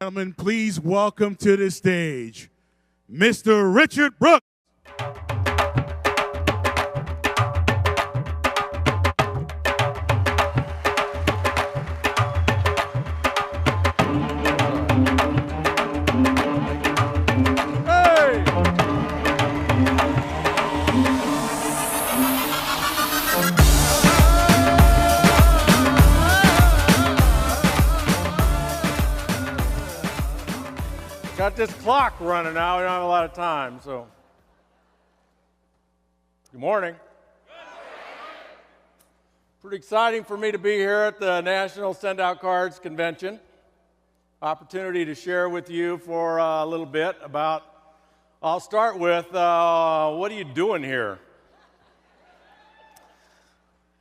Gentlemen, please welcome to the stage, Mr. Richard Brooke. Got this clock running now. We don't have a lot of time, so. Good morning. Pretty exciting for me to be here at the National Send Out Cards Convention. Opportunity to share with you for a little bit about, I'll start with, what are you doing here?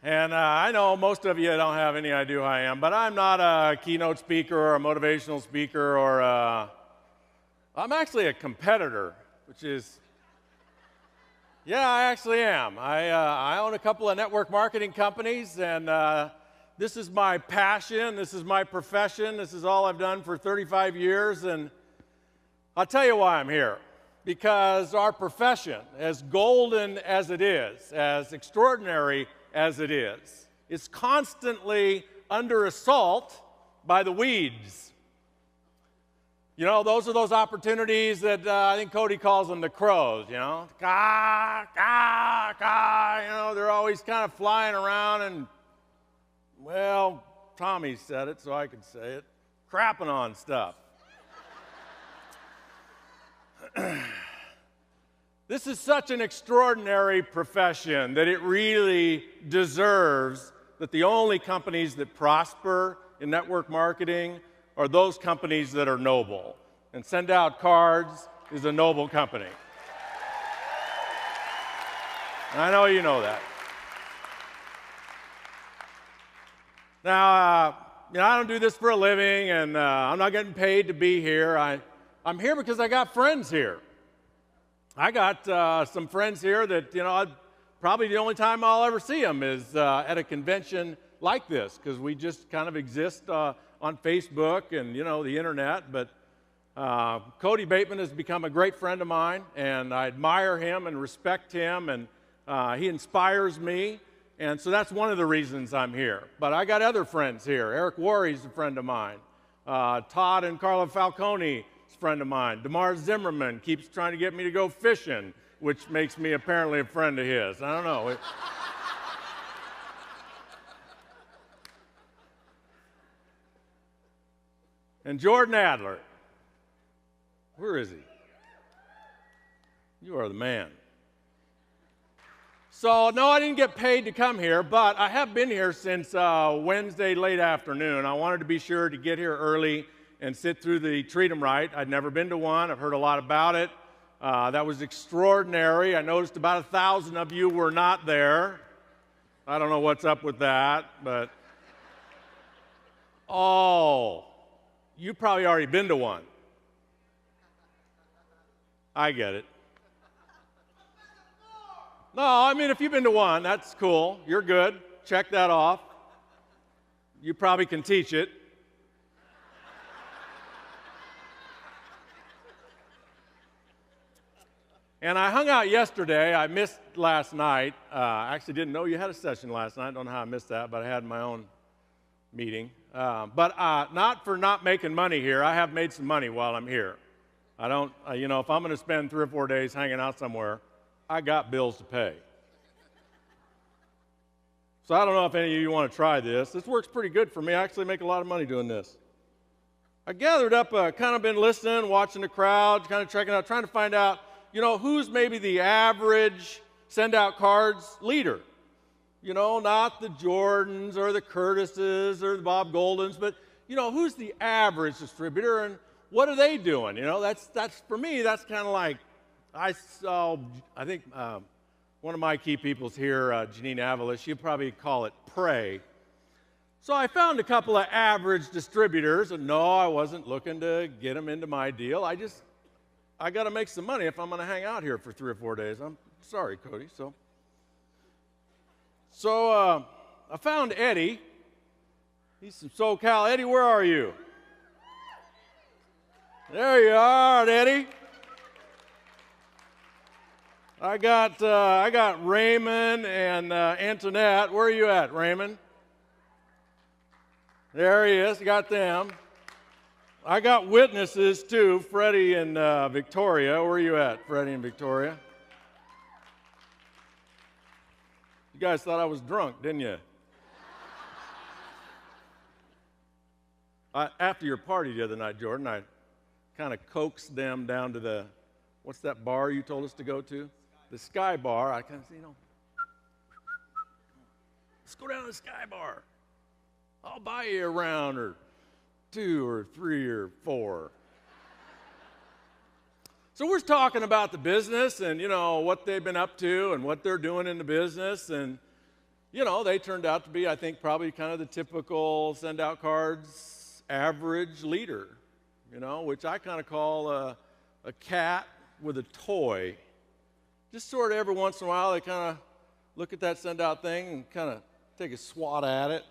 And I know most of you don't have any idea who I am, but I'm not a keynote speaker or a motivational speaker or I'm actually a competitor, which is, yeah, I actually am. I own a couple of network marketing companies, and this is my passion, this is my profession, this is all I've done for 35 years, and I'll tell you why I'm here. Because our profession, as golden as it is, as extraordinary as it is constantly under assault by the weeds. You know, those are those opportunities that I think Cody calls them the crows, you know. Caw, caw, caw, you know, they're always kind of flying around and, well, Tommy said it, so I can say it, crapping on stuff. This is such an extraordinary profession that it really deserves that the only companies that prosper in network marketing are those companies that are noble. And Send Out Cards is a noble company. And I know you know that. Now, you know, I don't do this for a living, and I'm not getting paid to be here. I'm here because I got friends here. I got some friends here that, you know, probably the only time I'll ever see them is at a convention like this, because we just kind of exist on Facebook and, you know, the internet. But Cody Bateman has become a great friend of mine, and I admire him and respect him, and he inspires me. And so that's one of the reasons I'm here. But I got other friends here. Eric Worre's a friend of mine. Todd and Carla Falcone is a friend of mine. DeMar Zimmerman keeps trying to get me to go fishing, which makes me apparently a friend of his. I don't know. And Jordan Adler. Where is he? You are the man. So, no, I didn't get paid to come here, but I have been here since Wednesday late afternoon. I wanted to be sure to get here early and sit through the Treat 'em Right. I'd never been to one. I've heard a lot about it. That was extraordinary. I noticed about 1,000 of you were not there. I don't know what's up with that, but oh, you've probably already been to one. I get it. No, I mean, if you've been to one, that's cool. You're good. Check that off. You probably can teach it. And I hung out yesterday. I missed last night. I actually didn't know you had a session last night. I don't know how I missed that, but I had my own meeting. But not for not making money here. I have made some money while I'm here. I don't, you know, if I'm going to spend 3 or 4 days hanging out somewhere, I got bills to pay. So I don't know if any of you want to try this. This works pretty good for me. I actually make a lot of money doing this. I gathered up, kind of been listening, watching the crowd, kind of checking out, trying to find out, you know, who's maybe the average Send Out Cards leader. You know, not the Jordans or the Curtises or the Bob Goldens, but, you know, who's the average distributor and what are they doing? You know, that's for me, that's kind of like, I think one of my key people's here, Janine Avila, she'd probably call it pray. So I found a couple of average distributors, and no, I wasn't looking to get them into my deal. I got to make some money if I'm going to hang out here for 3 or 4 days. I'm sorry, Cody. So I found Eddie. He's from SoCal. Eddie, where are you? There you are, Eddie. I got Raymond and Antoinette. Where are you at, Raymond? There he is. Got them. I got witnesses too, Freddie and Victoria. Where are you at, Freddie and Victoria? You guys thought I was drunk, didn't you? After your party the other night, Jordan, I kind of coaxed them down to the, what's that bar you told us to go to? The Sky Bar. I kind of said, let's go down to the Sky Bar. I'll buy you a round or 2 or 3 or 4. So we're talking about the business and, what they've been up to and what they're doing in the business. And, they turned out to be, I think, probably kind of the typical send out cards average leader, which I kind of call a cat with a toy. Just sort of every once in a while, they kind of look at that send out thing and kind of take a swat at it.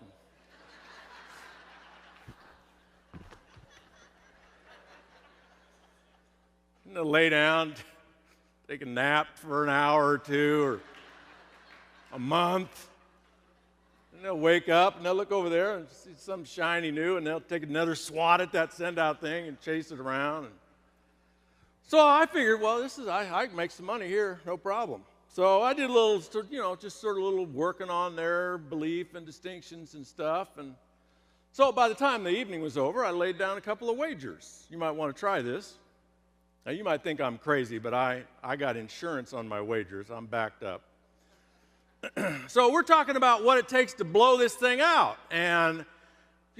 And they'll lay down, take a nap for an hour or 2 or a month. And they'll wake up and they'll look over there and see something shiny new, and they'll take another swat at that send out thing and chase it around. So I figured, well, I can make some money here, no problem. So I did a little, just sort of a little working on their belief and distinctions and stuff. And so by the time the evening was over, I laid down a couple of wagers. You might want to try this. Now, you might think I'm crazy, but I got insurance on my wagers. I'm backed up. So we're talking about what it takes to blow this thing out. And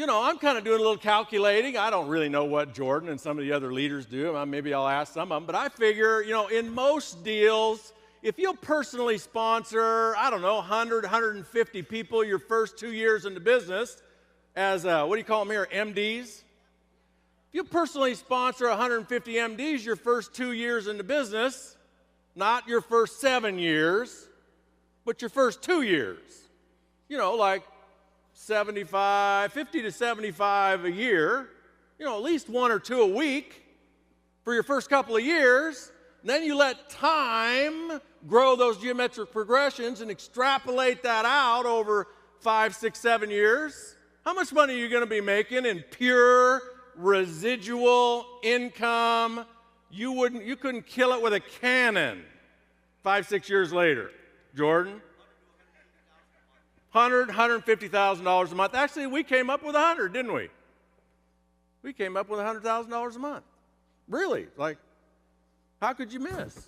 I'm kind of doing a little calculating. I don't really know what Jordan and some of the other leaders do. Maybe I'll ask some of them. But I figure, in most deals, if you'll personally sponsor, 100, 150 people your first 2 years in the business as, what do you call them here, MDs? If you personally sponsor 150 MDs your first 2 years in the business, not your first 7 years, but your first 2 years, like 50 to 75 a year, at least 1 or 2 a week for your first couple of years. And then you let time grow those geometric progressions and extrapolate that out over 5, 6, 7 years. How much money are you going to be making in pure residual income? You couldn't kill it with a cannon 5, 6 years later. Jordan? $150,000 a month. Actually, we came up with 100, didn't we? We came up with $100,000 a month. Really? How could you miss?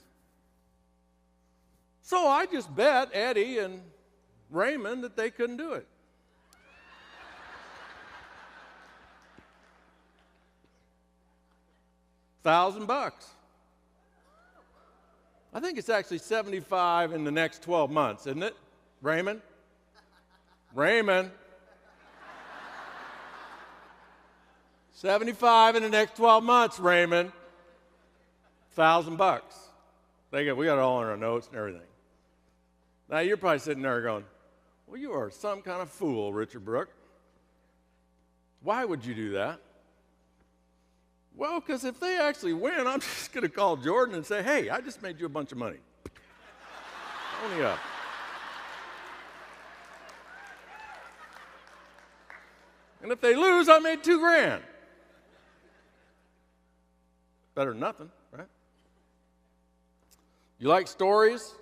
So I just bet Eddie and Raymond that they couldn't do it. $1,000. I think it's actually 75 in the next 12 months, isn't it, Raymond? Raymond. 75 in the next 12 months, Raymond. $1,000. We got it all in our notes and everything. Now you're probably sitting there going, well, you are some kind of fool, Richard Brooke. Why would you do that? Well, because if they actually win, I'm just going to call Jordan and say, hey, I just made you a bunch of money. Only up. And if they lose, I made $2,000. Better than nothing, right? You like stories?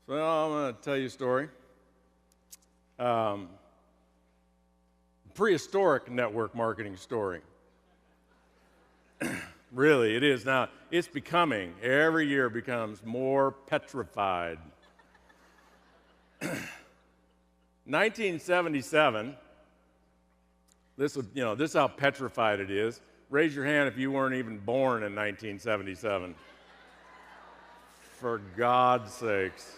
So I'm going to tell you a story. Prehistoric network marketing story. Really, it is now. It's becoming, every year becomes more petrified. 1977, this is how petrified it is. Raise your hand if you weren't even born in 1977. For God's sakes.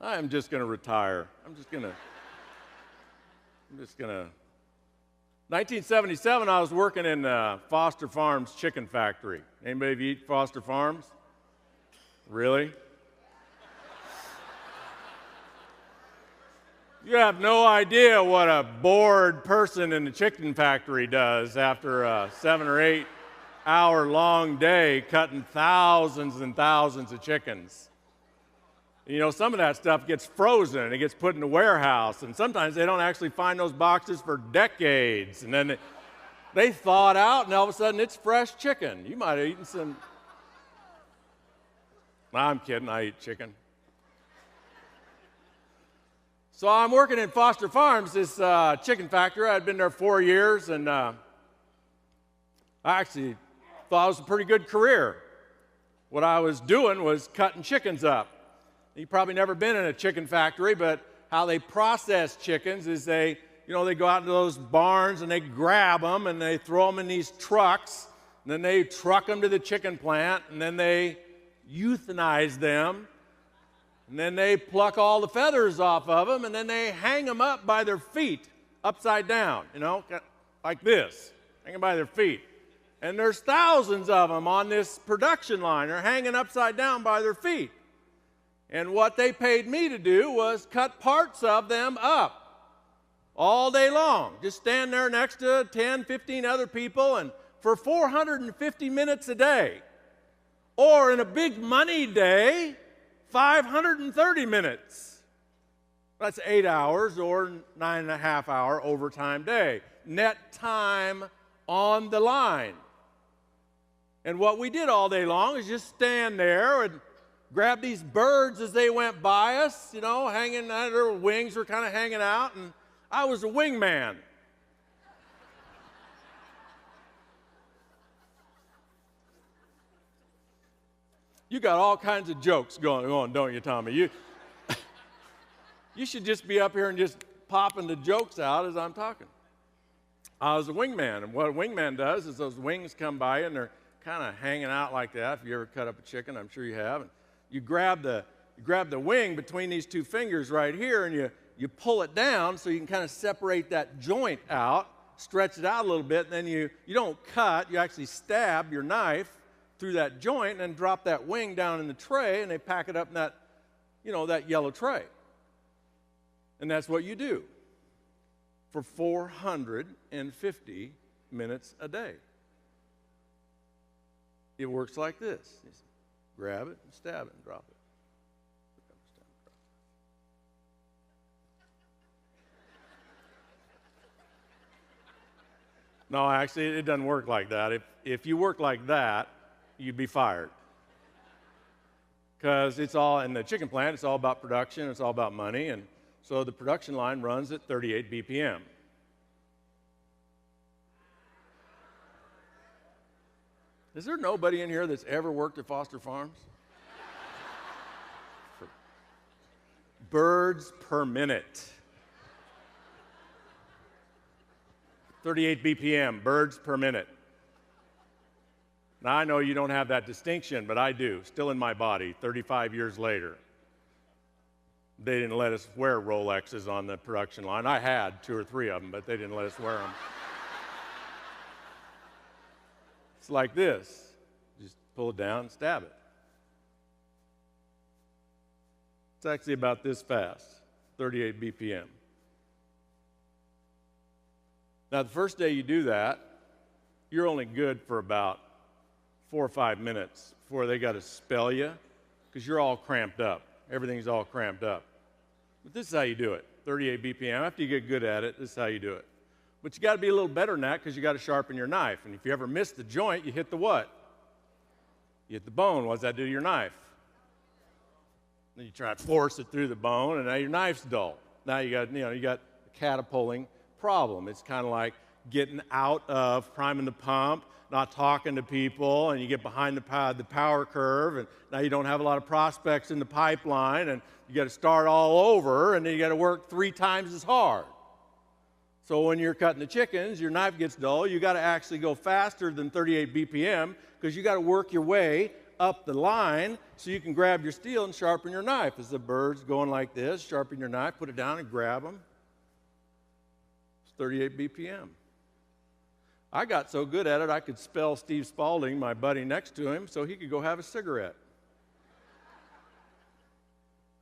I'm just going to retire. I'm just going to 1977, I was working in Foster Farms chicken factory. Anybody eat Foster Farms? Really? You have no idea what a bored person in the chicken factory does after a 7 or 8 hour long day cutting thousands and thousands of chickens. You know, some of that stuff gets frozen and it gets put in the warehouse, and sometimes they don't actually find those boxes for decades, and then they thaw it out and all of a sudden it's fresh chicken. You might have eaten some. I'm kidding, I eat chicken. So I'm working in Foster Farms, this chicken factory. I'd been there 4 years, and I actually thought it was a pretty good career. What I was doing was cutting chickens up. You've probably never been in a chicken factory, but how they process chickens is they go out into those barns and they grab them and they throw them in these trucks, and then they truck them to the chicken plant, and then they euthanize them. And then they pluck all the feathers off of them, and then they hang them up by their feet, upside down, like this, hanging by their feet. And there's thousands of them on this production line. They're hanging upside down by their feet. And what they paid me to do was cut parts of them up all day long. Just stand there next to 10, 15 other people, and for 450 minutes a day. Or in a big money day, 530 minutes. That's 8 hours or 9.5 hour overtime day. Net time on the line. And what we did all day long is just stand there and grab these birds as they went by us, hanging, their wings were kind of hanging out, and I was a wingman. You got all kinds of jokes going on, don't you, Tommy? You should just be up here and just popping the jokes out as I'm talking. I was a wingman, and what a wingman does is those wings come by and they're kind of hanging out like that. If you ever cut up a chicken, I'm sure you have. And you grab the wing between these two fingers right here, and you pull it down so you can kind of separate that joint out, stretch it out a little bit, and then you don't cut, you actually stab your knife through that joint and then drop that wing down in the tray, and they pack it up in that, that yellow tray. And that's what you do for 450 minutes a day. It works like this. You grab it and stab it and drop it. No, actually, it doesn't work like that. If you work like that, you'd be fired. Because it's all, in the chicken plant, it's all about production, it's all about money, and so the production line runs at 38 BPM. Is there nobody in here that's ever worked at Foster Farms? Birds per minute. 38 BPM, birds per minute. Now, I know you don't have that distinction, but I do, still in my body, 35 years later. They didn't let us wear Rolexes on the production line. I had 2 or 3 of them, but they didn't let us wear them. It's like this. Just pull it down and stab it. It's actually about this fast, 38 BPM. Now, the first day you do that, you're only good for about 4 or 5 minutes before they got to spell you, because you're all cramped up. Everything's all cramped up. But this is how you do it, 38 BPM. After you get good at it, this is how you do it. But you got to be a little better than that, because you got to sharpen your knife. And if you ever miss the joint, you hit the what? You hit the bone. What does that do to your knife? Then you try to force it through the bone, and now your knife's dull. Now you got a catapulting problem. It's kind of like getting out of priming the pump, not talking to people, and you get behind the power curve, and now you don't have a lot of prospects in the pipeline, and you got to start all over, and then you got to work 3 times as hard. So when you're cutting the chickens, your knife gets dull. You got to actually go faster than 38 BPM, because you got to work your way up the line so you can grab your steel and sharpen your knife. As the bird's going like this, sharpen your knife, put it down and grab them. It's 38 BPM. I got so good at it, I could spell Steve Spaulding, my buddy next to him, so he could go have a cigarette.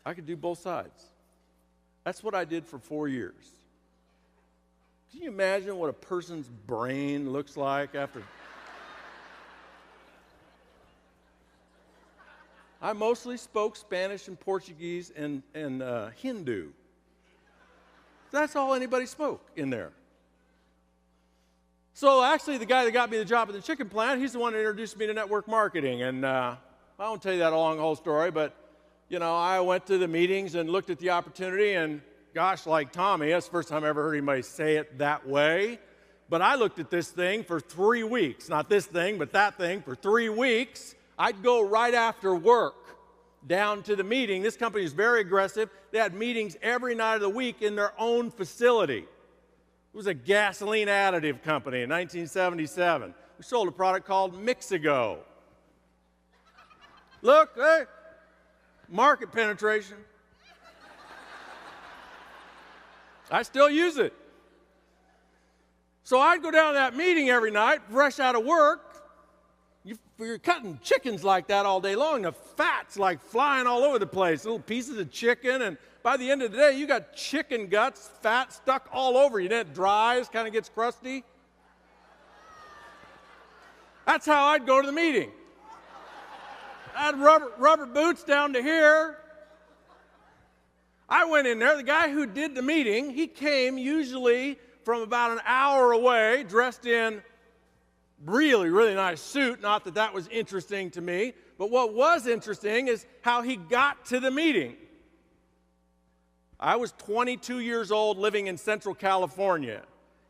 I could do both sides. That's what I did for 4 years. Can you imagine what a person's brain looks like after? I mostly spoke Spanish and Portuguese and Hindu. That's all anybody spoke in there. So actually, the guy that got me the job at the chicken plant, he's the one that introduced me to network marketing. And I won't tell you that long whole story, but you know, I went to the meetings and looked at the opportunity, and gosh, like Tommy, that's the first time I ever heard anybody say it that way. But I looked at this thing for 3 weeks. Not this thing, but that thing for 3 weeks. I'd go right after work down to the meeting. This company is very aggressive. They had meetings every night of the week in their own facility. It was a gasoline additive company in 1977. We sold a product called Mixigo. Look, hey, market penetration. I still use it. So I'd go down to that meeting every night, fresh out of work. You're cutting chickens like that all day long. The fat's like flying all over the place, little pieces of chicken. And by the end of the day, you got chicken guts, fat stuck all over you. Then it dries, kind of gets crusty. That's how I'd go to the meeting. I had rubber boots down to here. I went in there. The guy who did the meeting, he came usually from about an hour away, dressed in really, really nice suit. Not that that was interesting to me, but what was interesting is how he got to the meeting. I was 22 years old living in Central California.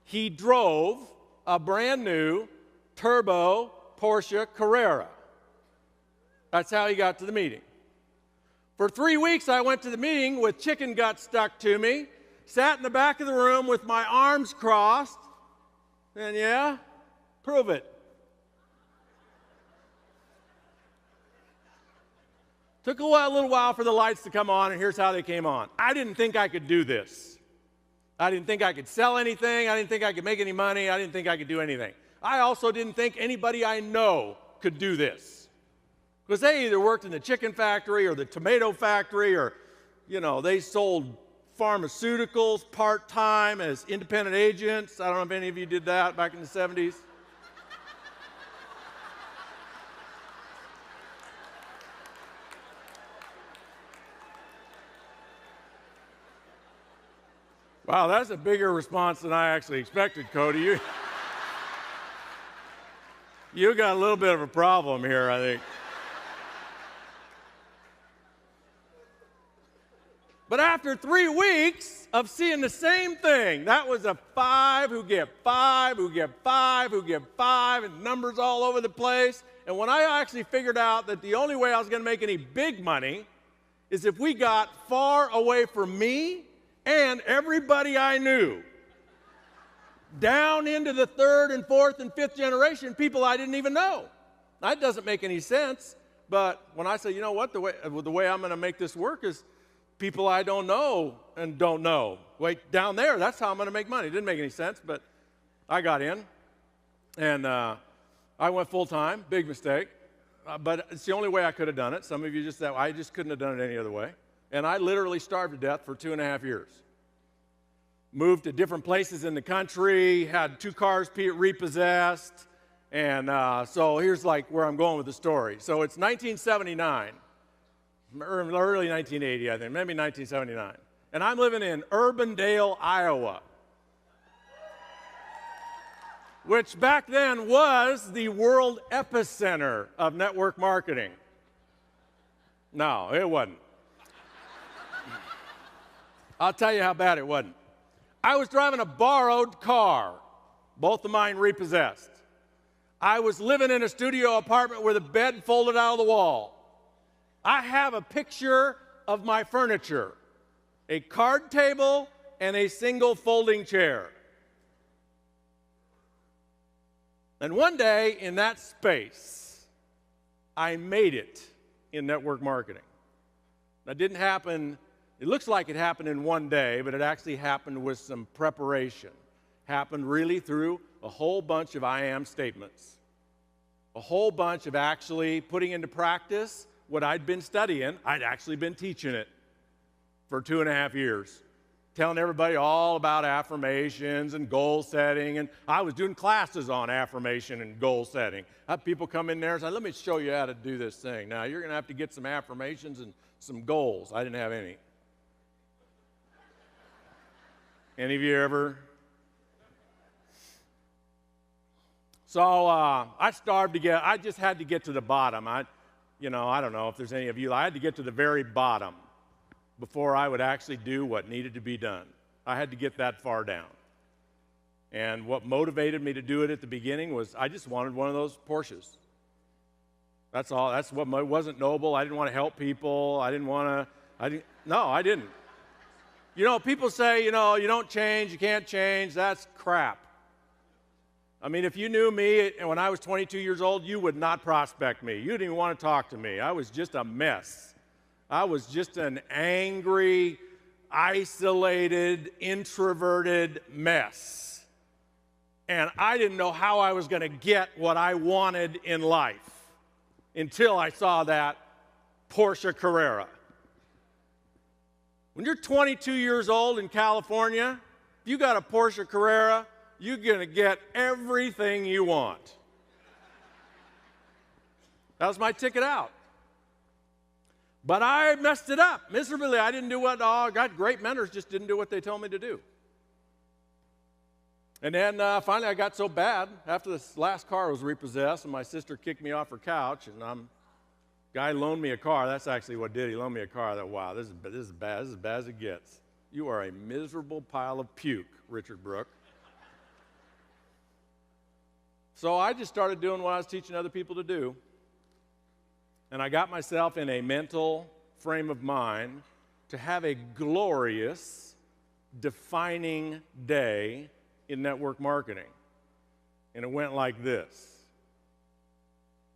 He drove a brand new turbo Porsche Carrera. That's how he got to the meeting. For 3 weeks, I went to the meeting with chicken guts stuck to me, sat in the back of the room with my arms crossed, and yeah, prove it. Took a little while for the lights to come on, and here's how they came on. I didn't think I could do this. I didn't think I could sell anything. I didn't think I could make any money. I didn't think I could do anything. I also didn't think anybody I know could do this. Because they either worked in the chicken factory or the tomato factory, or, you know, they sold pharmaceuticals part-time as independent agents. I don't know if any of you did that back in the 70s. Wow, that's a bigger response than I actually expected, Cody. You got a little bit of a problem here, I think. But after 3 weeks of seeing the same thing, that was a 5 who get 5, who get 5, who get 5, and numbers all over the place. And when I actually figured out that the only way I was going to make any big money is if we got far away from me and everybody I knew, down into the 3rd and 4th and 5th generation, people I didn't even know. That doesn't make any sense, but when I say, you know what, the way I'm going to make this work is people I don't know and don't know. Wait, down there, that's how I'm going to make money. It didn't make any sense, but I got in, and I went full-time. Big mistake, but it's the only way I could have done it. Some of you just said, I just couldn't have done it any other way. And I literally starved to death for 2.5 years. Moved to different places in the country, had 2 cars repossessed, and so here's like where I'm going with the story. So it's 1979. Early 1980, I think, maybe 1979. And I'm living in Urbandale, Iowa, which back then was the world epicenter of network marketing. No, it wasn't. I'll tell you how bad it wasn't. I was driving a borrowed car, both of mine repossessed. I was living in a studio apartment with a bed folded out of the wall. I have a picture of my furniture, a card table and a single folding chair. And one day in that space, I made it in network marketing. That didn't happen, it looks like it happened in one day, but it actually happened with some preparation. Happened really through a whole bunch of I am statements. A whole bunch of actually putting into practice what I'd been studying. I'd actually been teaching it for 2.5 years. telling everybody all about affirmations and goal setting, and I was doing classes on affirmation and goal setting. I had people come in there and say, let me show you how to do this thing. Now, you're going to have to get some affirmations and some goals. I didn't have any. Any of you ever? So I just had to get to the bottom. I don't know if there's any of you. I had to get to the very bottom before I would actually do what needed to be done. I had to get that far down. And what motivated me to do it at the beginning was I just wanted one of those Porsches. That's all. That's what it wasn't noble. I didn't want to help people. I didn't. You know, people say, you don't change, you can't change. That's crap. I mean, if you knew me when I was 22 years old, you would not prospect me. You didn't even want to talk to me. I was just a mess. I was just an angry, isolated, introverted mess. And I didn't know how I was going to get what I wanted in life until I saw that Porsche Carrera. When you're 22 years old in California, if you got a Porsche Carrera, you're going to get everything you want. That was my ticket out. But I messed it up miserably. I didn't do what, I got great mentors, just didn't do what they told me to do. And then finally I got so bad, after this last car was repossessed and my sister kicked me off her couch, and guy loaned me a car. That's actually what did. He loaned me a car. I thought, wow, this is bad. This is as bad as it gets. You are a miserable pile of puke, Richard Brooke. So I just started doing what I was teaching other people to do. And I got myself in a mental frame of mind to have a glorious, defining day in network marketing. And it went like this.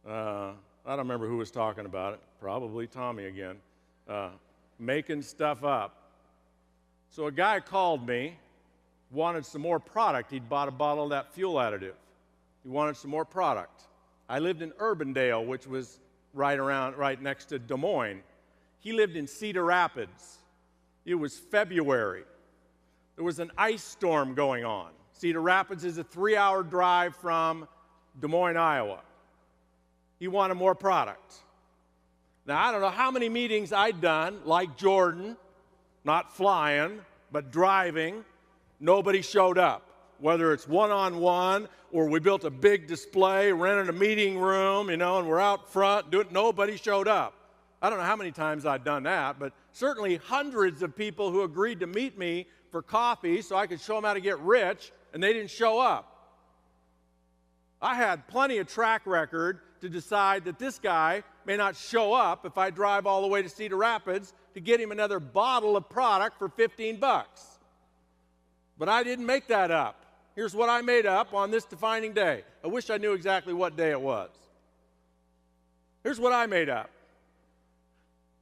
I don't remember who was talking about it. Probably Tommy again. Making stuff up. So a guy called me, wanted some more product. He'd bought a bottle of that fuel additive. He wanted some more product. I lived in Urbandale, which was right next to Des Moines. He lived in Cedar Rapids. It was February. There was an ice storm going on. Cedar Rapids is a 3-hour drive from Des Moines, Iowa. He wanted more product. Now, I don't know how many meetings I'd done, like Jordan, not flying, but driving. Nobody showed up. Whether it's one-on-one or we built a big display, rented a meeting room, and we're out front doing it, nobody showed up. I don't know how many times I've done that, but certainly hundreds of people who agreed to meet me for coffee so I could show them how to get rich, and they didn't show up. I had plenty of track record to decide that this guy may not show up if I drive all the way to Cedar Rapids to get him another bottle of product for $15. But I didn't make that up. Here's what I made up on this defining day. I wish I knew exactly what day it was. Here's what I made up.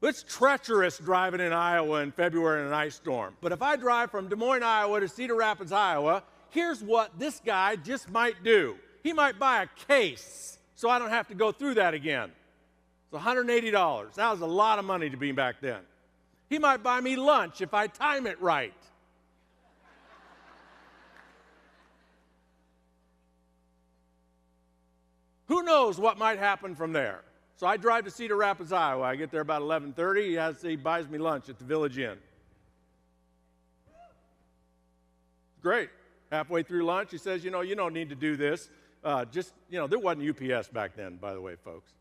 It's treacherous driving in Iowa in February in an ice storm. But if I drive from Des Moines, Iowa to Cedar Rapids, Iowa, here's what this guy just might do. He might buy a case so I don't have to go through that again. It's $180. That was a lot of money to me back then. He might buy me lunch if I time it right. Who knows what might happen from there? So I drive to Cedar Rapids, Iowa. I get there about 11:30. He buys me lunch at the Village Inn. Great. Halfway through lunch, he says, you don't need to do this. There wasn't UPS back then, by the way, folks.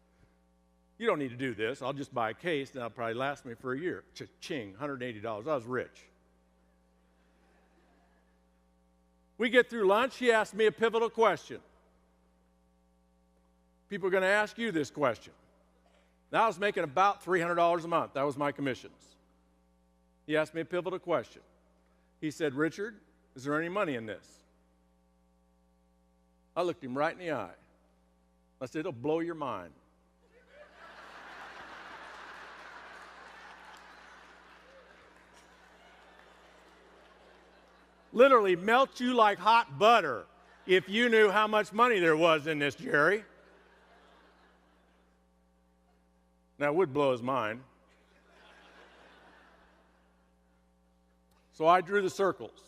You don't need to do this. I'll just buy a case, and that'll probably last me for a year. Cha-ching, $180. I was rich. We get through lunch. He asked me a pivotal question. People are going to ask you this question. Now, I was making about $300 a month. That was my commissions. He asked me a pivotal question. He said, Richard, is there any money in this? I looked him right in the eye. I said, it'll blow your mind. Literally melt you like hot butter if you knew how much money there was in this, Jerry. Now, it would blow his mind. So I drew the circles.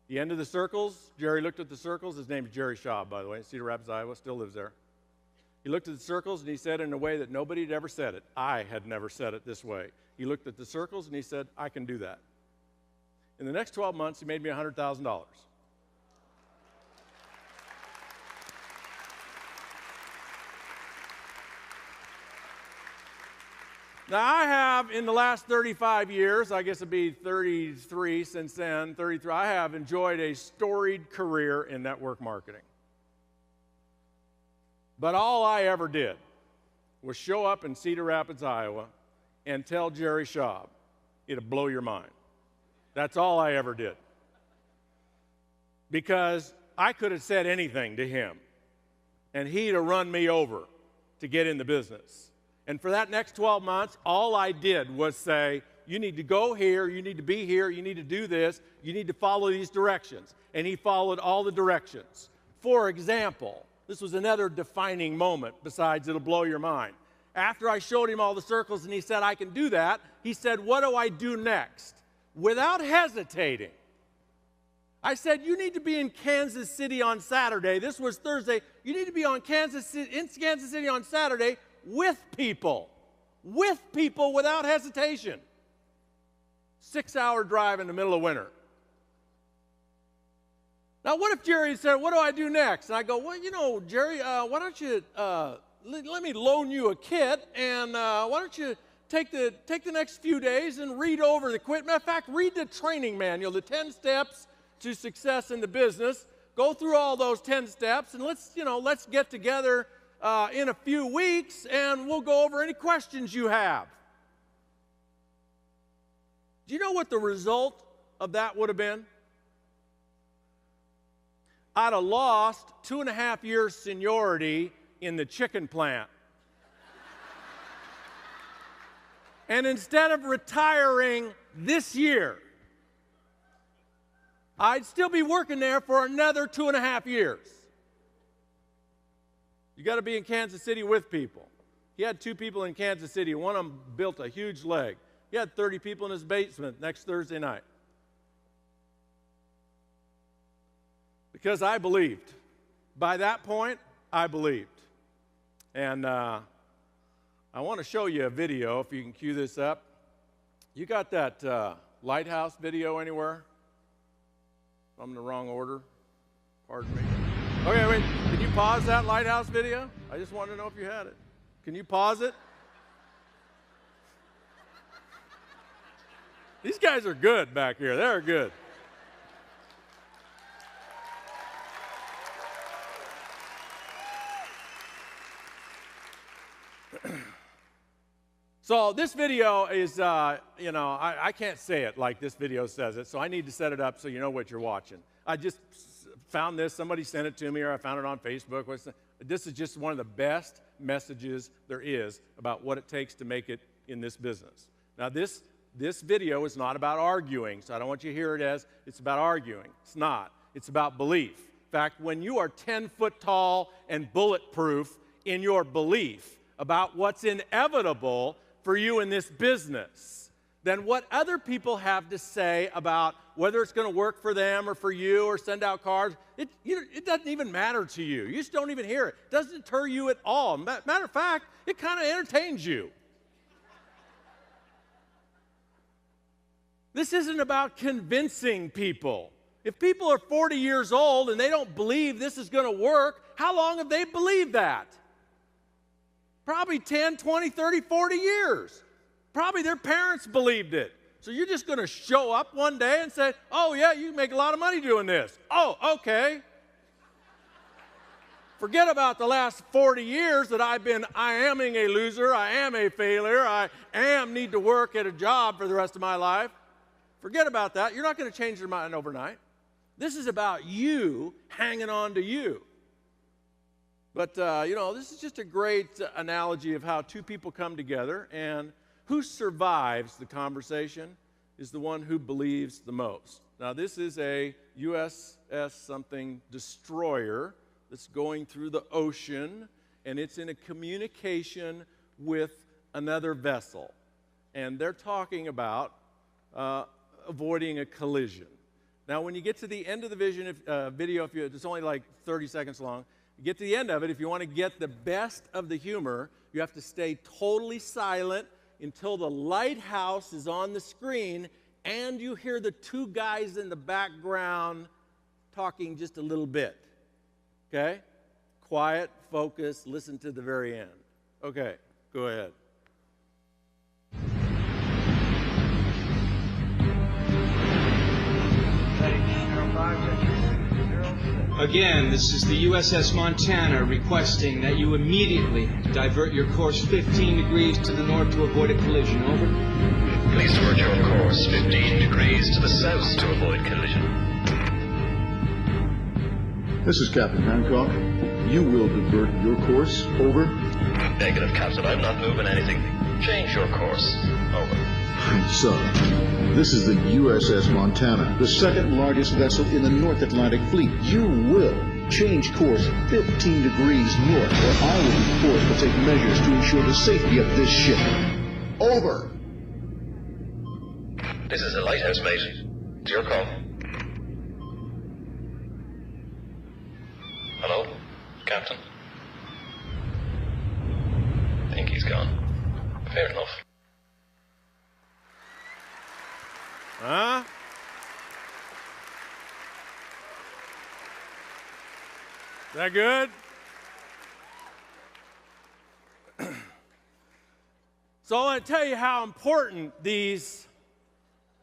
The end of the circles, Jerry looked at the circles. His name is Jerry Schaub, by the way, in Cedar Rapids, Iowa, still lives there. He looked at the circles and he said in a way that nobody had ever said it. I had never said it this way. He looked at the circles and he said, I can do that. In the next 12 months, he made me $100,000. Now, I have, in the last 35 years, I guess it'd be 33 since then, 33, I have enjoyed a storied career in network marketing. But all I ever did was show up in Cedar Rapids, Iowa, and tell Jerry Schaub, it'll blow your mind. That's all I ever did. Because I could have said anything to him, and he'd have run me over to get in the business. And for that next 12 months, all I did was say, you need to go here, you need to be here, you need to do this, you need to follow these directions. And he followed all the directions. For example, this was another defining moment besides it'll blow your mind. After I showed him all the circles and he said, I can do that, he said, what do I do next? Without hesitating, I said, you need to be in Kansas City on Saturday. This was Thursday. You need to be in Kansas City on Saturday with people without hesitation. 6-hour drive in the middle of winter. Now, what if Jerry said, what do I do next? And I go, well, you know, Jerry, why don't you let me loan you a kit, and why don't you take the next few days and read over the quit. Matter of fact, read the training manual, the 10 steps to success in the business. Go through all those 10 steps, and let's get together in a few weeks, and we'll go over any questions you have. Do you know what the result of that would have been? I'd have lost 2.5 years seniority in the chicken plant. And instead of retiring this year, I'd still be working there for another 2.5 years. You got to be in Kansas City with people. He had 2 people in Kansas City. One of them built a huge leg. He had 30 people in his basement next Thursday night. Because I believed. By that point, I believed. And I want to show you a video, if you can cue this up. You got that lighthouse video anywhere? I'm in the wrong order. Pardon me. Okay, wait. Can you pause that lighthouse video? I just wanted to know if you had it. Can you pause it? These guys are good back here. They're good. So this video is, I can't say it like this video says it, so I need to set it up so you know what you're watching. I just found this. Somebody sent it to me, or I found it on Facebook. This is just one of the best messages there is about what it takes to make it in this business. Now, this video is not about arguing, so I don't want you to hear it as it's about arguing. It's not. It's about belief. In fact, when you are 10 foot tall and bulletproof in your belief about what's inevitable for you in this business, then what other people have to say about whether it's going to work for them or for you or send out cards, it doesn't even matter to you. You just don't even hear it. It doesn't deter you at all. Matter of fact, it kind of entertains you. This isn't about convincing people. If people are 40 years old and they don't believe this is going to work, how long have they believed that? Probably 10, 20, 30, 40 years. Probably their parents believed it. So you're just going to show up one day and say, oh, yeah, you make a lot of money doing this. Oh, okay. Forget about the last 40 years that I am a loser, I am a failure, I need to work at a job for the rest of my life. Forget about that. You're not going to change your mind overnight. This is about you hanging on to you. But, this is just a great analogy of how 2 people come together, and who survives the conversation is the one who believes the most. Now, this is a USS something destroyer that's going through the ocean, and it's in a communication with another vessel. And they're talking about avoiding a collision. Now, when you get to the end of the video, it's only like 30 seconds long, you get to the end of it, if you want to get the best of the humor, you have to stay totally silent until the lighthouse is on the screen and you hear the two guys in the background talking just a little bit. Okay? Quiet, focus, listen to the very end. Okay, go ahead. Again, this is the USS Montana requesting that you immediately divert your course 15 degrees to the north to avoid a collision. Over. Please divert your course 15 degrees to the south to avoid collision. This is Captain Hancock. You will divert your course. Over. Negative, Captain. I'm not moving anything. Change your course. Over. So, this is the USS Montana, the second largest vessel in the North Atlantic Fleet. You will change course 15 degrees north, or I will be forced to take measures to ensure the safety of this ship. Over. This is the lighthouse, mate. It's your call. Hello, Captain? I think he's gone. Fair enough. Huh? Is that good? So I want to tell you how important these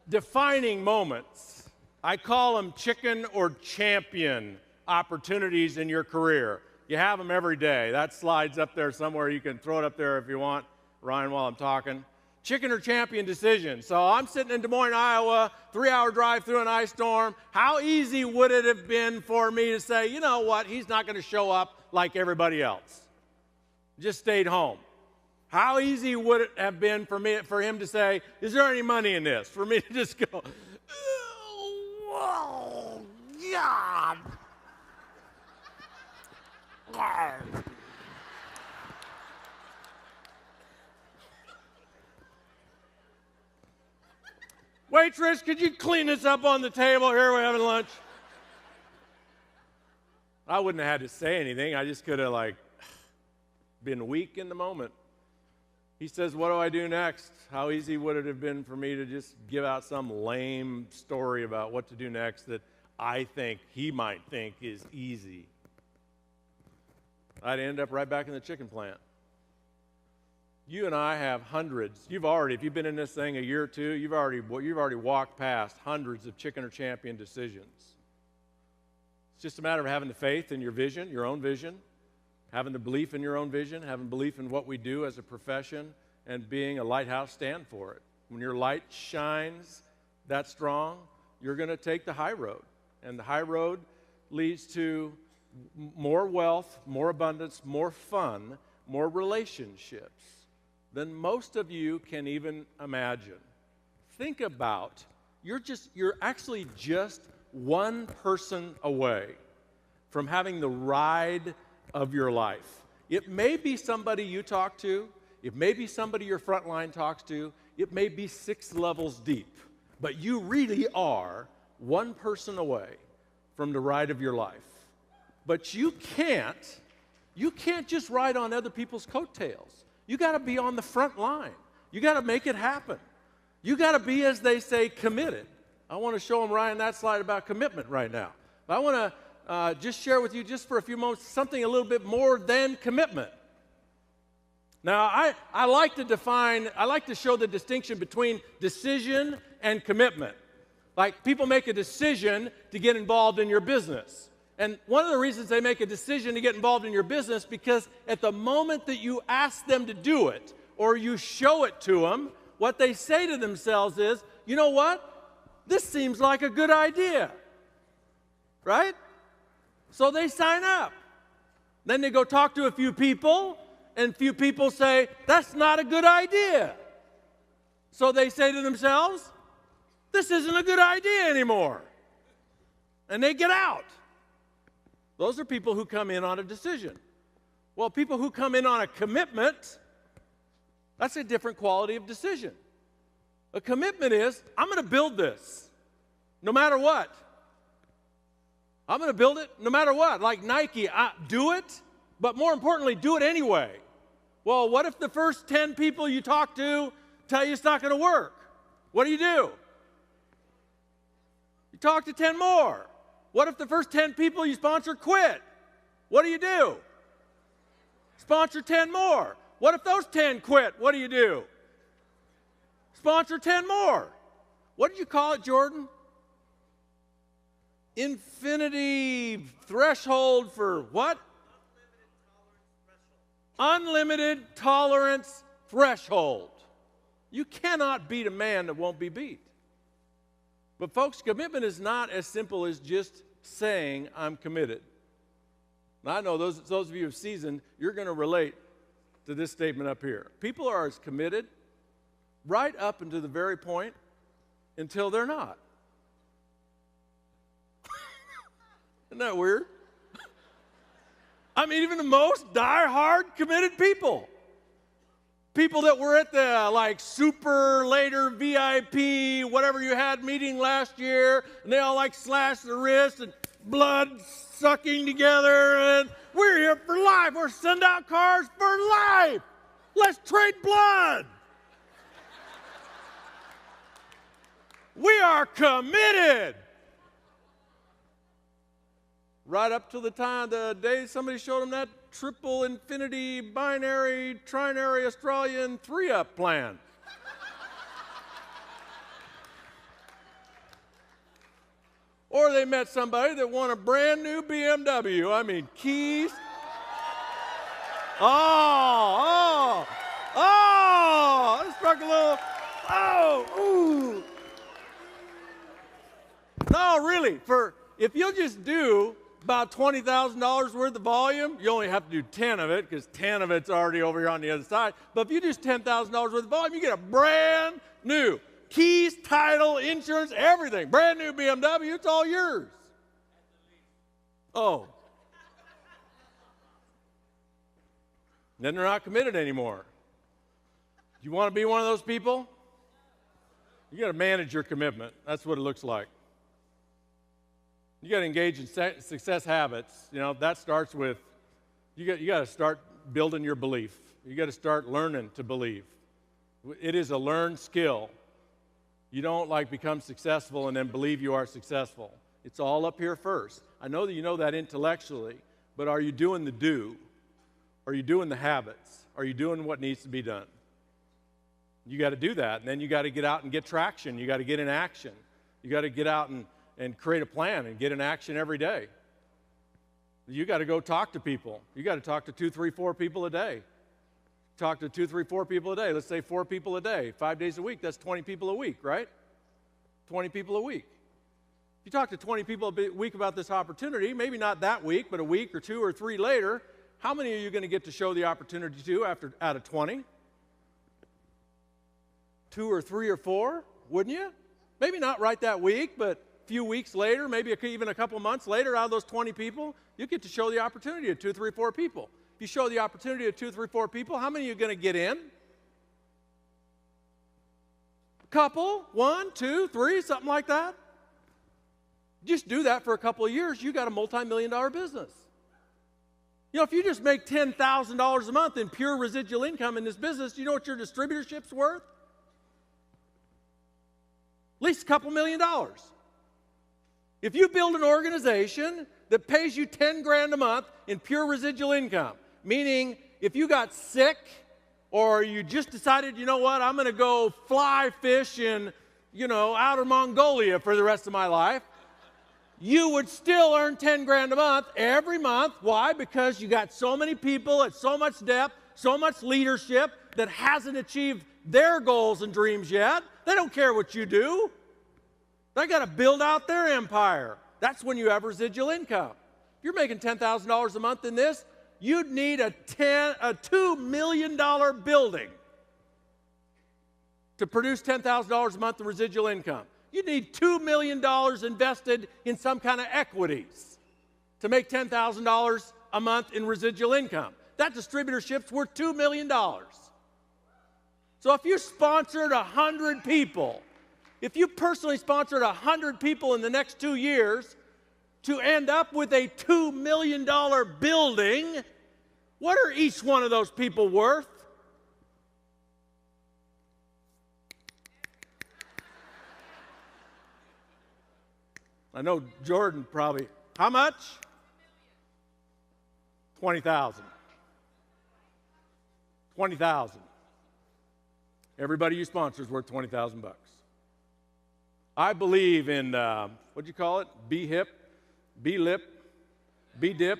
defining moments, I call them chicken or champion opportunities in your career. You have them every day. That slide's up there somewhere. You can throw it up there if you want, Ryan, while I'm talking. Chicken or champion decision. So I'm sitting in Des Moines, Iowa, 3-hour drive through an ice storm. How easy would it have been for me to say, you know what, he's not going to show up like everybody else. Just stayed home. How easy would it have been for him to say, is there any money in this? For me to just go, oh, God. Waitress, could you clean this up on the table? Here we're having lunch. I wouldn't have had to say anything. I just could have, been weak in the moment. He says, what do I do next? How easy would it have been for me to just give out some lame story about what to do next that I think he might think is easy? I'd end up right back in the chicken plant. You and I have hundreds. If you've been in this thing a year or two, you've already walked past hundreds of chicken or champion decisions. It's just a matter of having the faith in your vision, your own vision, having the belief in your own vision, having belief in what we do as a profession, and being a lighthouse, stand for it. When your light shines that strong, you're going to take the high road. And the high road leads to more wealth, more abundance, more fun, more relationships than most of you can even imagine. Think about, you're actually just one person away from having the ride of your life. It may be somebody you talk to, it may be somebody your front line talks to, it may be 6 levels deep, but you really are one person away from the ride of your life. But you can't just ride on other people's coattails. You got to be on the front line. You got to make it happen. You got to be, as they say, committed. I want to show them, Ryan, that slide about commitment right now. But I want to just share with you, just for a few moments, something a little bit more than commitment. Now, I like to show the distinction between decision and commitment. Like, people make a decision to get involved in your business. And one of the reasons they make a decision to get involved in your business, because at the moment that you ask them to do it or you show it to them, what they say to themselves is, you know what? This seems like a good idea, right? So they sign up. Then they go talk to a few people, and a few people say, that's not a good idea. So they say to themselves, this isn't a good idea anymore. And they get out. Those are people who come in on a decision. Well, people who come in on a commitment, that's a different quality of decision. A commitment is, I'm going to build this no matter what. I'm going to build it no matter what. Like Nike, do it, but more importantly, do it anyway. Well, what if the first 10 people you talk to tell you it's not going to work? What do? You talk to 10 more. What if the first 10 people you sponsor quit? What do? Sponsor 10 more. What if those 10 quit? What do? Sponsor 10 more. What did you call it, Jordan? Infinity threshold for what? Unlimited tolerance threshold. You cannot beat a man that won't be beat. But folks, commitment is not as simple as just saying, I'm committed. Now, I know those of you who are seasoned, you're going to relate to this statement up here. People are as committed right up until the very point until they're not. Isn't that weird? I mean, even the most die-hard committed people that were at the super later VIP, whatever you had meeting last year, and they all slashed their wrists and blood sucking together, and we're here for life. We're send out cars for life. Let's trade blood. We are committed. Right up to the day somebody showed them that triple infinity binary trinary Australian 3-up plan. Or they met somebody that won a brand new BMW. I mean, keys. Oh, that struck a little, ooh. No, really, if you'll just do about $20,000 worth of volume, you only have to do 10 of it because 10 of it's already over here on the other side. But if you do $10,000 worth of volume, you get a brand new keys, title, insurance, everything. Brand new BMW, it's all yours. Oh. Then they're not committed anymore. You want to be one of those people? You got to manage your commitment. That's what it looks like. You got to engage in success habits. You know, that starts with, you got to start building your belief. You got to start learning to believe. It is a learned skill. You don't become successful and then believe you are successful. It's all up here first. I know that you know that intellectually, but are you doing the do? Are you doing the habits? Are you doing what needs to be done? You got to do that, and then you got to get out and get traction. You got to get in action. You got to get out and create a plan and get in action every day. You got to go talk to people. You got to talk to 2, 3, 4 people a day. Talk to 2, 3, 4 people a day. Let's say 4 people a day, 5 days a week. That's 20 people a week, right? 20 people a week. If you talk to 20 people a week about this opportunity, maybe not that week, but a week or 2 or 3 later, how many are you going to get to show the opportunity to out of 20? 2 or 3 or 4, wouldn't you? Maybe not right that week, but a few weeks later, maybe even a couple months later, out of those 20 people, you get to show the opportunity to 2, 3, 4 people. If you show the opportunity to 2, 3, 4 people, how many are you going to get in? A couple, 1, 2, 3, something like that. Just do that for a couple of years, you got a multi-million-dollar business. You know, if you just make $10,000 a month in pure residual income in this business, you know what your distributorship's worth? At least a couple $1 million. If you build an organization that pays you $10,000 a month in pure residual income, meaning if you got sick or you just decided, you know what, I'm going to go fly fish in, outer Mongolia for the rest of my life, you would still earn $10,000 a month every month. Why? Because you got so many people at so much depth, so much leadership that hasn't achieved their goals and dreams yet. They don't care what you do. They got to build out their empire. That's when you have residual income. If you're making $10,000 a month in this, you'd need a $2 million building to produce $10,000 a month in residual income. You'd need $2 million invested in some kind of equities to make $10,000 a month in residual income. That distributorship's worth $2 million. So if you sponsored 100 people, if you personally sponsored 100 people in the next 2 years to end up with a $2 million building, what are each one of those people worth? I know Jordan probably, how much? 20,000. 20,000. Everybody you sponsor is worth 20,000 bucks. I believe in, what'd you call it? B-hip, B-lip, B-dip,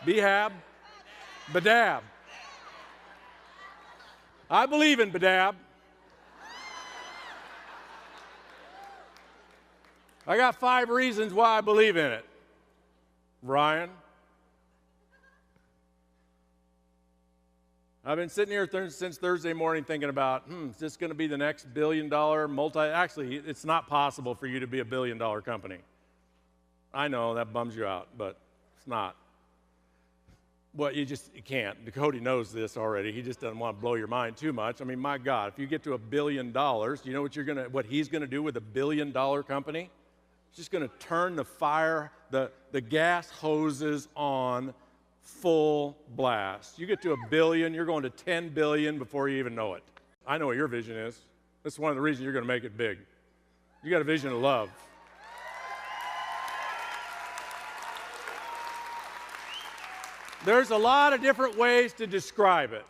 B-hab, Badab. I believe in Badab. I got 5 reasons why I believe in it. Ryan? I've been sitting here since Thursday morning thinking about, is this going to be the next billion-dollar actually, it's not possible for you to be a billion-dollar company. I know, that bums you out, but it's not. Well, you can't. Cody knows this already. He just doesn't want to blow your mind too much. I mean, my God, if you get to $1 billion, you know what he's going to do with $1 billion company? He's just going to turn the gas hoses on full blast. You get to $1 billion, you're going to 10 billion before you even know it. I know what your vision is. That's one of the reasons you're going to make it big. You got a vision of love. There's a lot of different ways to describe it,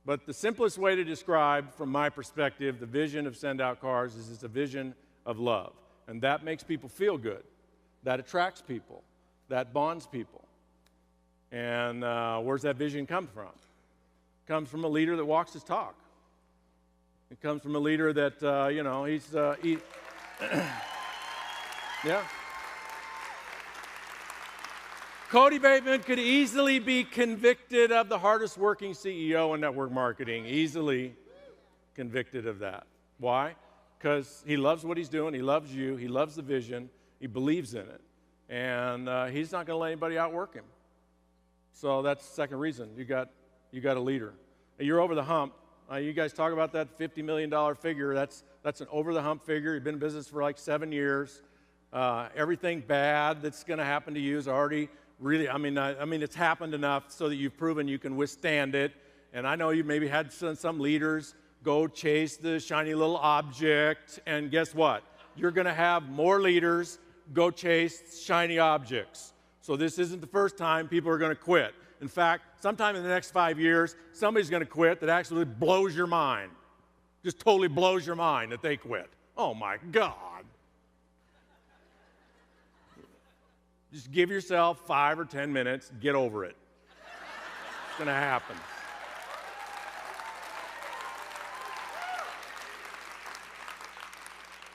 but the simplest way to describe, from my perspective, the vision of Send Out Cars is it's a vision of love, and that makes people feel good. That attracts people. That bonds people. And where's that vision come from? It comes from a leader that walks his talk. It comes from a leader that, yeah. Cody Bateman could easily be convicted of the hardest working CEO in network marketing, easily convicted of that. Why? Because he loves what he's doing, he loves you, he loves the vision, he believes in it, and he's not going to let anybody outwork him. So that's the second reason. You got a leader. You're over the hump. You guys talk about that $50 million figure. That's an over the hump figure. You've been in business for like 7 years. Everything bad that's going to happen to you is already really, I mean, it's happened enough so that you've proven you can withstand it. And I know you maybe had some leaders go chase the shiny little object, and guess what? You're going to have more leaders go chase shiny objects. So this isn't the first time people are going to quit. In fact, sometime in the next 5 years, somebody's going to quit that actually blows your mind. Just totally blows your mind that they quit. Oh, my God. Just give yourself 5 or 10 minutes. Get over it. It's going to happen.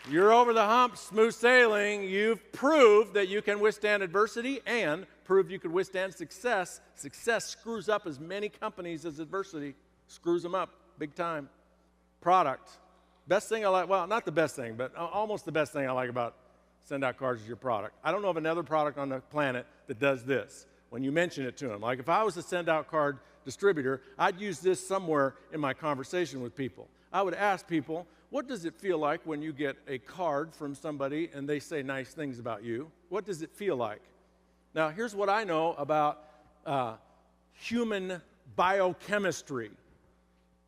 You're over the hump, smooth sailing. You've proved that you can withstand adversity and proved you could withstand success. Success screws up as many companies as adversity screws them up big time. Product. Best thing I like, well, not the best thing, but almost the best thing I like about Send Out Cars is your product. I don't know of another product on the planet that does this when you mention it to them. Like if I was a Send Out Card distributor, I'd use this somewhere in my conversation with people. I would ask people, what does it feel like when you get a card from somebody and they say nice things about you? What does it feel like? Now, here's what I know about human biochemistry.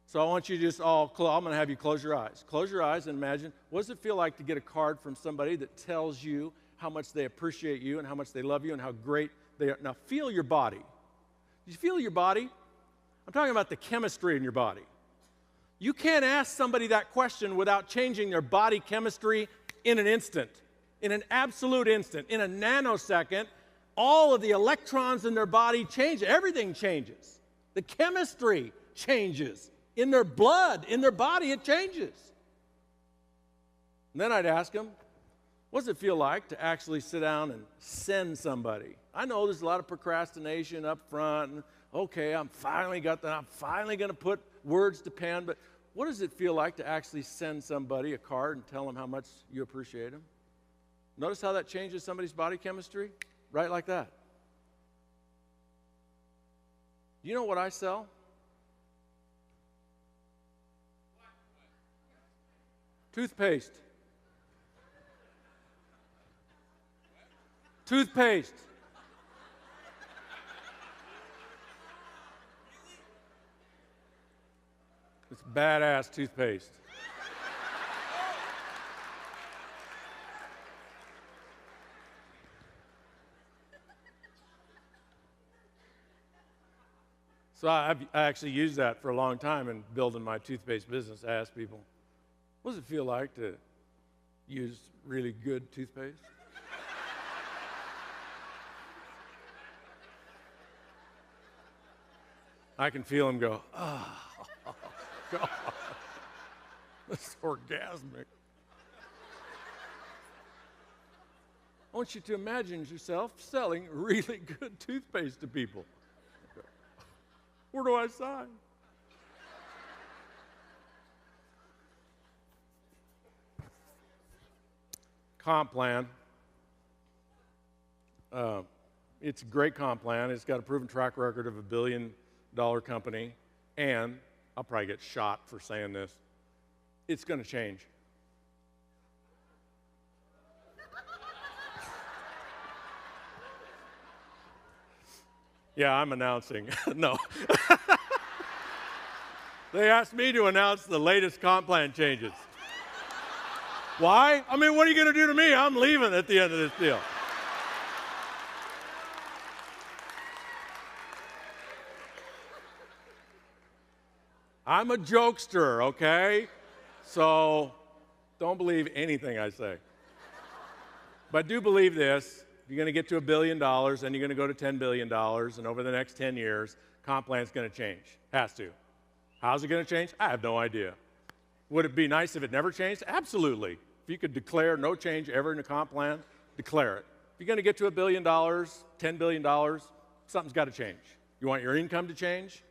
So I want you to just I'm going to have you close your eyes. Close your eyes and imagine, what does it feel like to get a card from somebody that tells you how much they appreciate you and how much they love you and how great they are? Now, feel your body. Do you feel your body? I'm talking about the chemistry in your body. You can't ask somebody that question without changing their body chemistry in an instant, in an absolute instant, in a nanosecond. All of the electrons in their body change. Everything changes. The chemistry changes. In their blood, in their body, it changes. And then I'd ask them, what does it feel like to actually sit down and send somebody? I know there's a lot of procrastination up front. And, okay, I'm finally going to put words to pen, but what does it feel like to actually send somebody a card and tell them how much you appreciate them? Notice how that changes somebody's body chemistry? Right like that. Do you know what I sell? Toothpaste. Toothpaste. It's badass toothpaste. So I actually used that for a long time in building my toothpaste business. I asked people, what does it feel like to use really good toothpaste? I can feel them go, oh, God, that's orgasmic. I want you to imagine yourself selling really good toothpaste to people. Where do I sign? Comp plan. It's a great comp plan. It's got a proven track record of $1 billion company, and I'll probably get shot for saying this. It's going to change. Yeah, I'm announcing. No. They asked me to announce the latest comp plan changes. Why? I mean, what are you going to do to me? I'm leaving at the end of this deal. I'm a jokester, okay? So don't believe anything I say. But do believe this. You're going to get to $1 billion, and you're going to go to $10 billion, and over the next 10 years, comp plan's going to change. Has to. How's it going to change? I have no idea. Would it be nice if it never changed? Absolutely. If you could declare no change ever in a comp plan, declare it. If you're going to get to $1 billion, $10 billion, something's got to change. You want your income to change?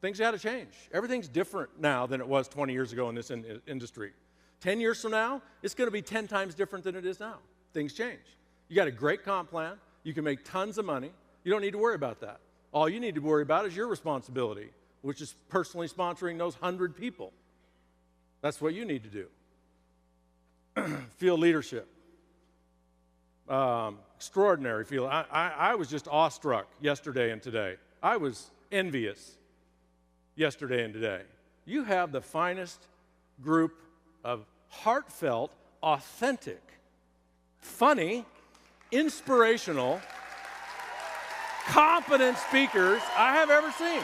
Things got to change. Everything's different now than it was 20 years ago in this industry. 10 years from now, it's going to be 10 times different than it is now. Things change. You got a great comp plan. You can make tons of money. You don't need to worry about that. All you need to worry about is your responsibility, which is personally sponsoring those 100 people. That's what you need to do. Field leadership. Extraordinary field. I was just awestruck yesterday and today. I was envious yesterday and today. You have the finest group of heartfelt, authentic, funny, inspirational, competent speakers I have ever seen.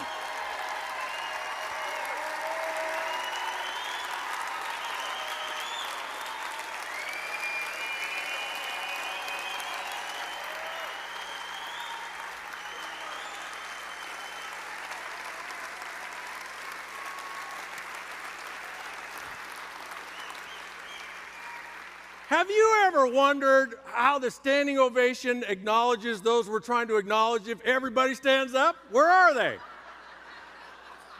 Have you ever wondered how the standing ovation acknowledges those we're trying to acknowledge if everybody stands up? Where are they?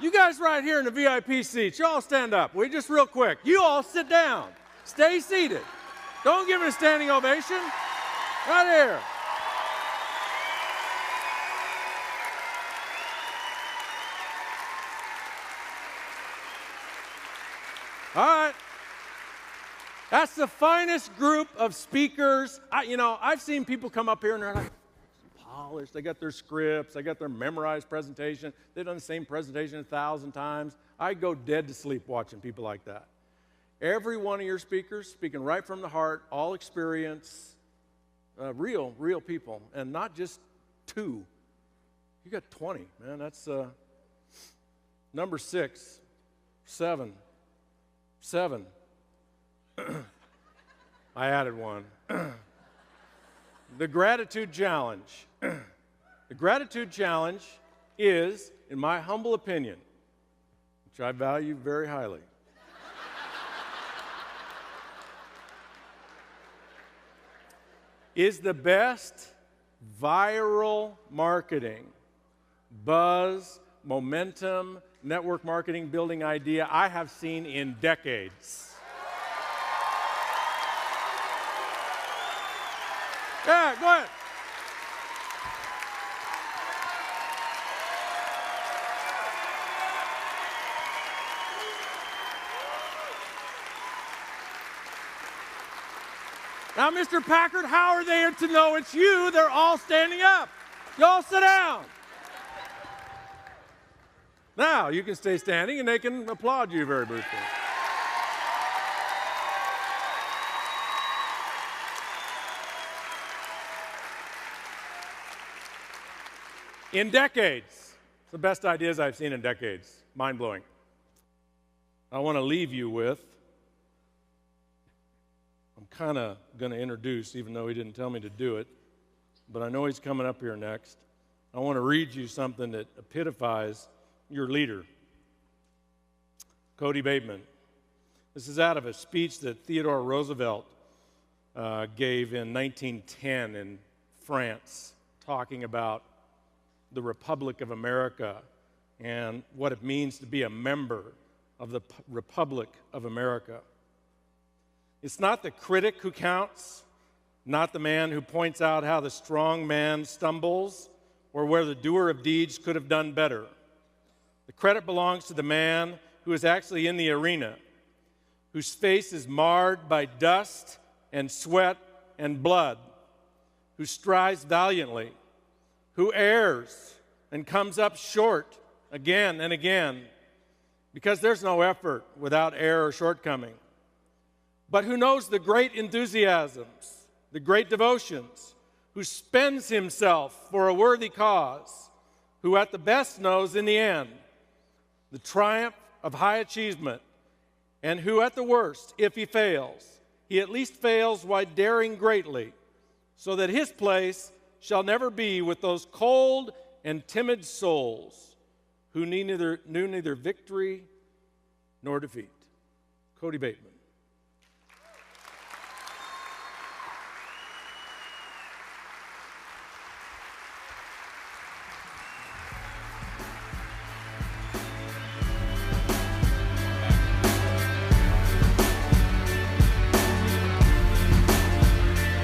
You guys right here in the VIP seats, you all stand up. We just real quick. You all sit down. Stay seated. Don't give it a standing ovation. Right here. All right. That's the finest group of speakers. I've seen people come up here and they're like polished. They got their scripts. They got their memorized presentation. They've done the same presentation 1,000 times. I go dead to sleep watching people like that. Every one of your speakers speaking right from the heart, all experience, real people, and not just 2. You got 20, man. That's number 6, 7. I added one. The gratitude challenge. The gratitude challenge is, in my humble opinion, which I value very highly, is the best viral marketing, buzz, momentum, network marketing building idea I have seen in decades. Yeah, go ahead. Now, Mr. Packard, how are they to know it's you? They're all standing up. Y'all sit down. Now, you can stay standing and they can applaud you very briefly. In decades, it's the best ideas I've seen in decades. Mind-blowing. I want to leave you with, I'm kind of going to introduce, even though he didn't tell me to do it, but I know he's coming up here next. I want to read you something that epitomizes your leader, Cody Bateman. This is out of a speech that Theodore Roosevelt gave in 1910 in France, talking about the Republic of America and what it means to be a member of the Republic of America. It's not the critic who counts, not the man who points out how the strong man stumbles or where the doer of deeds could have done better. The credit belongs to the man who is actually in the arena, whose face is marred by dust and sweat and blood, who strives valiantly, who errs and comes up short again and again, because there's no effort without error or shortcoming, but who knows the great enthusiasms, the great devotions, who spends himself for a worthy cause, who at the best knows in the end the triumph of high achievement, and who at the worst, if he fails, he at least fails while daring greatly, so that his place shall never be with those cold and timid souls who knew neither victory nor defeat. Cody Bateman.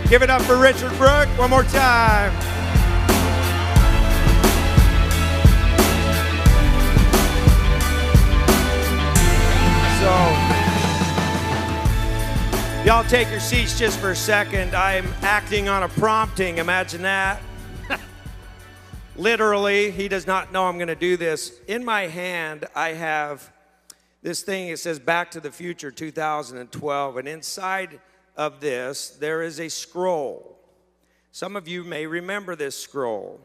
Give it up for Richard Brooke one more time. So, y'all take your seats just for a second. I'm acting on a prompting. Imagine that. Literally, he does not know I'm going to do this. In my hand, I have this thing. It says Back to the Future 2012. And inside of this, there is a scroll. Some of you may remember this scroll.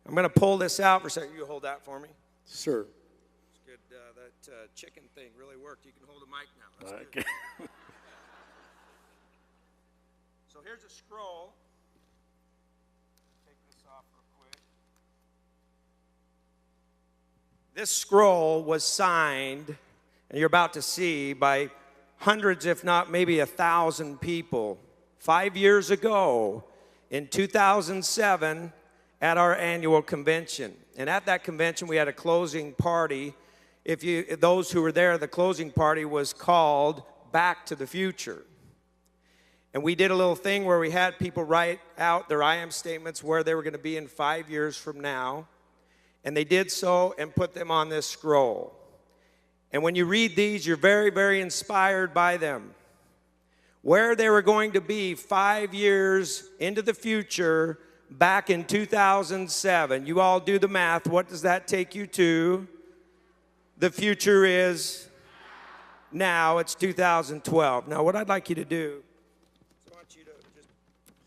I'm going to pull this out for a second. You hold that for me? Sir. It's good. That chicken thing really worked. You can hold a mic now. That's good. So here's a scroll. Take this off real quick. This scroll was signed, and you're about to see, by hundreds, if not maybe 1,000 people 5 years ago in 2007 at our annual convention. And at that convention, we had a closing party. Those who were there, the closing party was called Back to the Future. And we did a little thing where we had people write out their I am statements where they were going to be in 5 years from now. And they did so and put them on this scroll. And when you read these, you're very, very inspired by them. Where they were going to be 5 years into the future back in 2007. You all do the math. What does that take you to? The future is now. It's 2012. Now, what I'd like you to do is I want you to just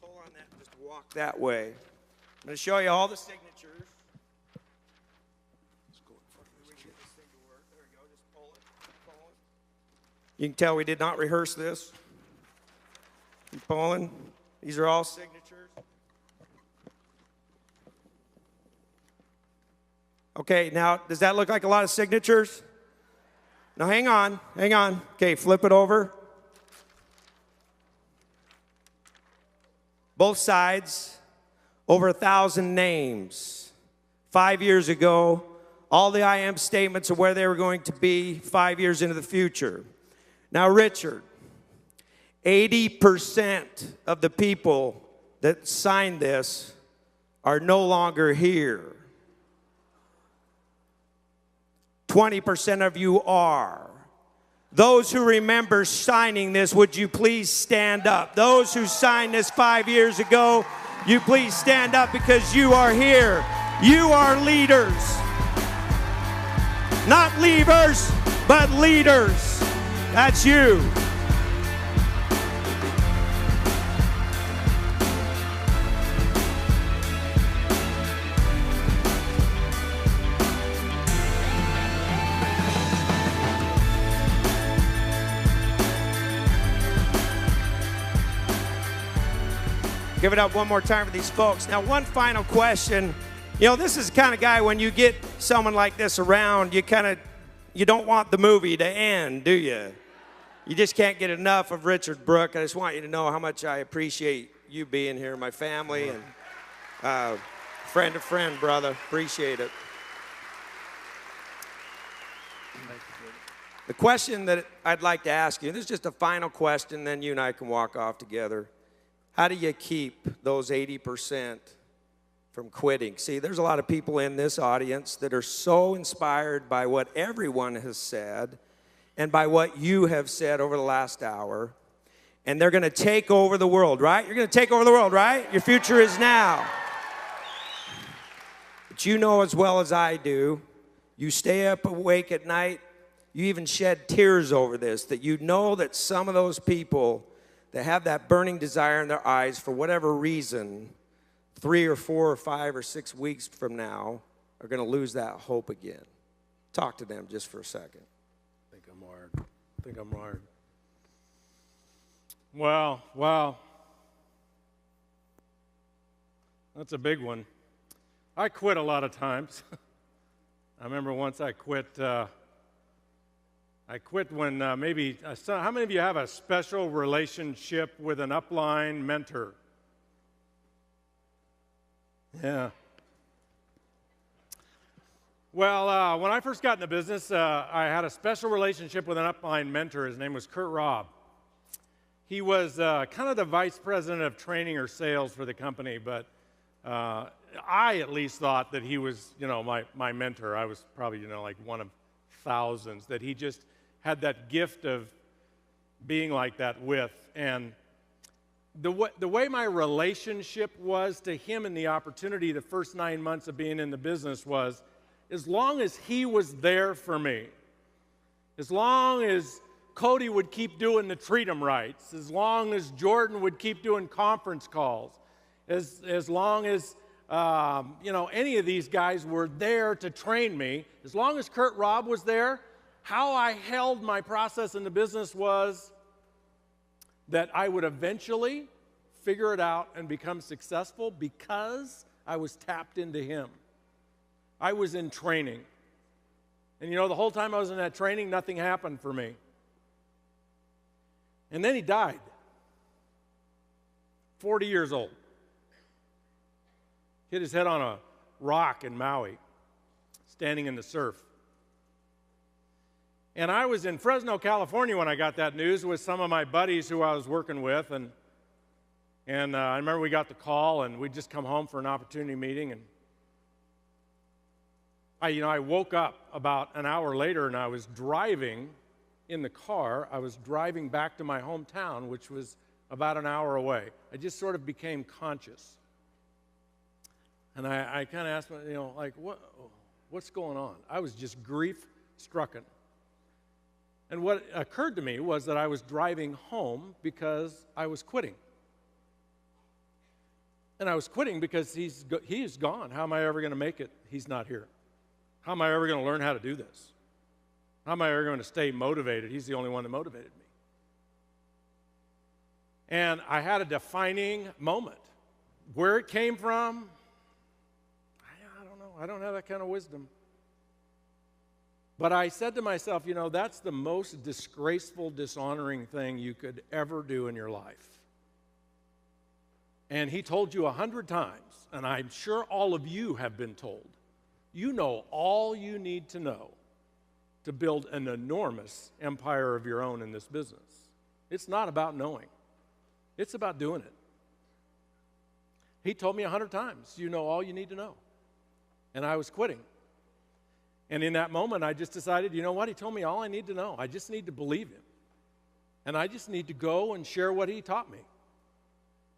pull on that and just walk that way. I'm going to show you all the signatures. You can tell we did not rehearse this. Keep pulling. These are all signatures. Okay, now, does that look like a lot of signatures? Now, hang on. Okay, flip it over. Both sides, over 1,000 names. 5 years ago, all the I am statements of where they were going to be 5 years into the future. Now, Richard, 80% of the people that signed this are no longer here. 20% of you are. Those who remember signing this, would you please stand up? Those who signed this 5 years ago, you please stand up because you are here. You are leaders. Not leavers, but leaders. That's you. Give it up one more time for these folks. Now, one final question. You know, this is the kind of guy, when you get someone like this around, you don't want the movie to end, do you? You just can't get enough of Richard Brooke. I just want you to know how much I appreciate you being here, my family, and friend to friend, brother. Appreciate it. The question that I'd like to ask you, this is just a final question, then you and I can walk off together. How do you keep those 80% from quitting? See, there's a lot of people in this audience that are so inspired by what everyone has said and by what you have said over the last hour, and they're going to take over the world, right? You're going to take over the world, right? Your future is now. But you know as well as I do, you stay up awake at night, you even shed tears over this, that you know that some of those people that have that burning desire in their eyes for whatever reason, 3 or 4 or 5 or 6 weeks from now, are going to lose that hope again. Talk to them just for a second. I think I'm hard. Well, that's a big one. I quit a lot of times. I remember once I quit when how many of you have a special relationship with an upline mentor? Yeah. Well, when I first got into business, I had a special relationship with an upline mentor. His name was Kurt Robb. He was kind of the vice president of training or sales for the company, but I at least thought that he was, my mentor. I was probably, like one of thousands that he just had that gift of being like that with. And the way my relationship was to him and the opportunity the first 9 months of being in the business was, as long as he was there for me, as long as Cody would keep doing the Treat 'em Rights, as long as Jordan would keep doing conference calls, as long as any of these guys were there to train me, as long as Kurt Robb was there, how I held my process in the business was that I would eventually figure it out and become successful because I was tapped into him. I was in training. And the whole time I was in that training, nothing happened for me. And then he died. 40 years old. Hit his head on a rock in Maui, standing in the surf. And I was in Fresno, California when I got that news with some of my buddies who I was working with. And I remember we got the call, and we'd just come home for an opportunity meeting. And I woke up about an hour later, and I was driving in the car. I was driving back to my hometown, which was about an hour away. I just sort of became conscious. And I kind of asked, what's going on? I was just grief-stricken. And what occurred to me was that I was driving home because I was quitting. And I was quitting because he's gone. How am I ever going to make it? He's not here. How am I ever going to learn how to do this? How am I ever going to stay motivated? He's the only one that motivated me. And I had a defining moment. Where it came from, I don't know. I don't have that kind of wisdom. But I said to myself, that's the most disgraceful, dishonoring thing you could ever do in your life. And he told you 100 times, and I'm sure all of you have been told, you know all you need to know to build an enormous empire of your own in this business. It's not about knowing. It's about doing it. He told me 100 times, you know all you need to know. And I was quitting. And in that moment, I just decided, you know what? He told me all I need to know. I just need to believe him. And I just need to go and share what he taught me.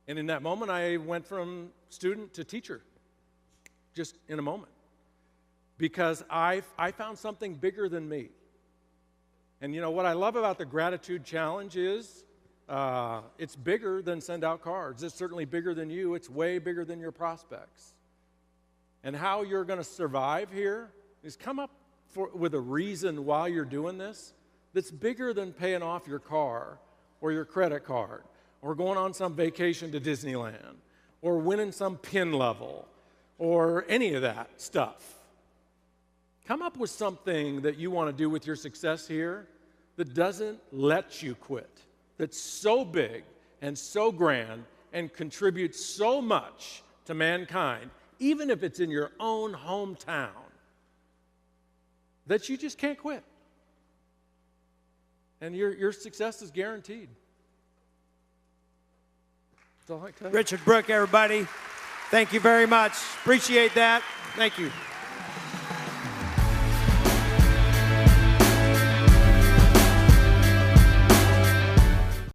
And in that moment, I went from student to teacher, just in a moment. Because I found something bigger than me. And you know what I love about the gratitude challenge is it's bigger than send out cards. It's certainly bigger than you. It's way bigger than your prospects. And how you're going to survive here is come up with a reason why you're doing this that's bigger than paying off your car or your credit card or going on some vacation to Disneyland or winning some pin level or any of that stuff. Come up with something that you want to do with your success here that doesn't let you quit, that's so big and so grand and contributes so much to mankind, even if it's in your own hometown, that you just can't quit. And your success is guaranteed. That's all I can tell you. Richard, Brooke, everybody, thank you very much. Appreciate that. Thank you.